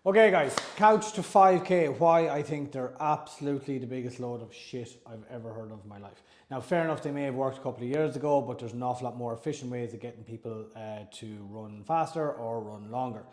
Okay guys, couch to 5K, why I think they're absolutely the biggest load of shit I've ever heard of in my life. Now fair enough, they may have worked a couple of years ago, but there's an awful lot more efficient ways of getting people to run faster or run longer.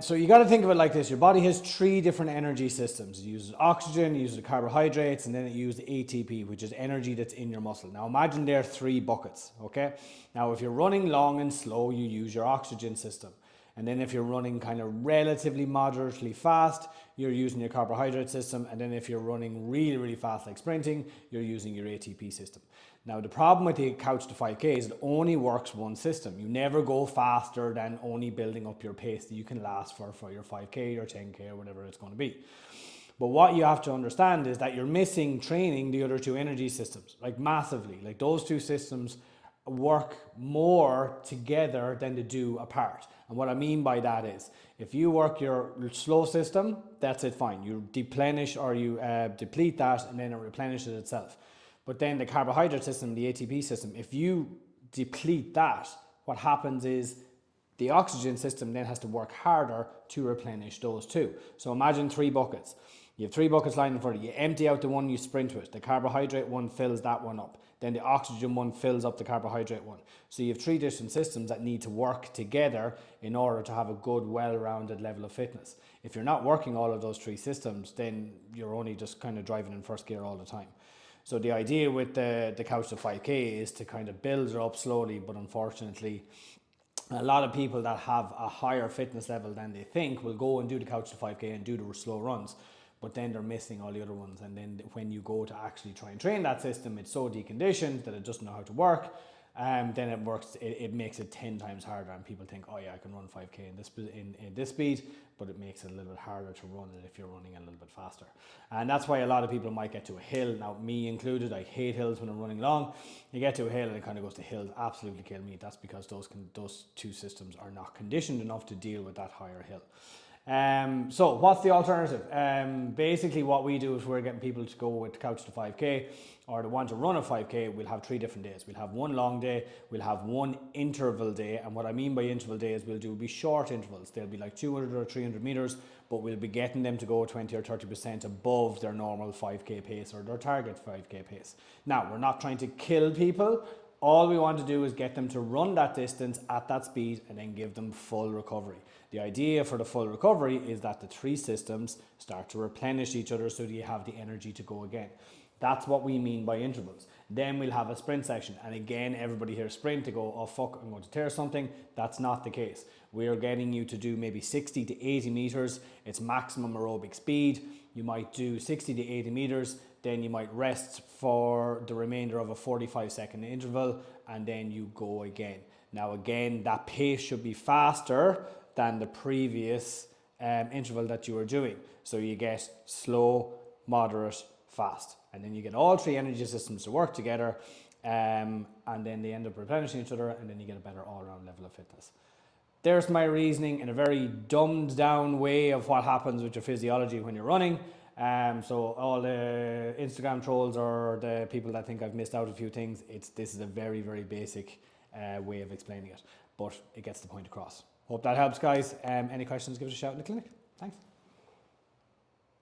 So you got to think of it like this. Your body has three different energy systems. It uses oxygen, it uses carbohydrates, and then it uses ATP, which is energy that's in your muscle. Now imagine there are three buckets, okay? Now if you're running long and slow, you use your oxygen system. And then if you're running kind of relatively moderately fast, you're using your carbohydrate system. And then if you're running really, really fast like sprinting, you're using your ATP system. Now the problem with the couch to 5K is it only works one system. You never go faster than only building up your pace that you can last for your 5K or 10K or whatever it's going to be. But what you have to understand is that you're missing training the other two energy systems, like massively. Like those two systems work more together than they do apart. And what I mean by that is, if you work your slow system, that's it, fine. You deplenish or you deplete that and then it replenishes itself. But then the carbohydrate system, the ATP system, if you deplete that, what happens is the oxygen system then has to work harder to replenish those two. So imagine three buckets. You have three buckets lying in front of you. You empty out the one you sprint with. The carbohydrate one fills that one up. Then the oxygen one fills up the carbohydrate one. So you have three different systems that need to work together in order to have a good, well-rounded level of fitness. If you're not working all of those three systems, then you're only just kind of driving in first gear all the time. So the idea with the couch to 5K is to kind of build it up slowly, but unfortunately, a lot of people that have a higher fitness level than they think will go and do the couch to 5K and do the slow runs, but then they're missing all the other ones. And then when you go to actually try and train that system, it's so deconditioned that it doesn't know how to work. Then it makes it 10 times harder, and people think, oh yeah, I can run 5K in this speed, but it makes it a little bit harder to run it if you're running a little bit faster. And that's why a lot of people might get to a hill, now me included. I hate hills when I'm running long. You get to a hill and it kind of goes to hills, absolutely kill me. That's because those two systems are not conditioned enough to deal with that higher hill. So what's the alternative? Basically what we do is we're getting people to go with couch to 5K, or to want to run a 5K. We'll have 3 different days. We'll have one long day, we'll have one interval day. And what I mean by interval day is we'll be short intervals. They'll be like 200 or 300 meters, but we'll be getting them to go 20 or 30% above their normal 5K pace or their target 5K pace. Now, we're not trying to kill people. All we want to do is get them to run that distance at that speed and then give them full recovery. The idea for the full recovery is that the three systems start to replenish each other so that you have the energy to go again. That's what we mean by intervals. Then we'll have a sprint section. And again, everybody hears sprint, they go, oh fuck, I'm going to tear something. That's not the case. We are getting you to do maybe 60 to 80 meters. It's maximum aerobic speed. You might do 60 to 80 meters. Then you might rest for the remainder of a 45-second interval, and then you go again. Now again, that pace should be faster than the previous interval that you were doing. So you get slow, moderate, fast. And then you get all three energy systems to work together, and then they end up replenishing each other, and then you get a better all-around level of fitness. There's my reasoning in a very dumbed down way of what happens with your physiology when you're running. So all the Instagram trolls or the people that think I've missed out a few things, this is a very, very basic way of explaining it, but it gets the point across. Hope that helps, guys. Any questions, give us a shout in the clinic. Thanks.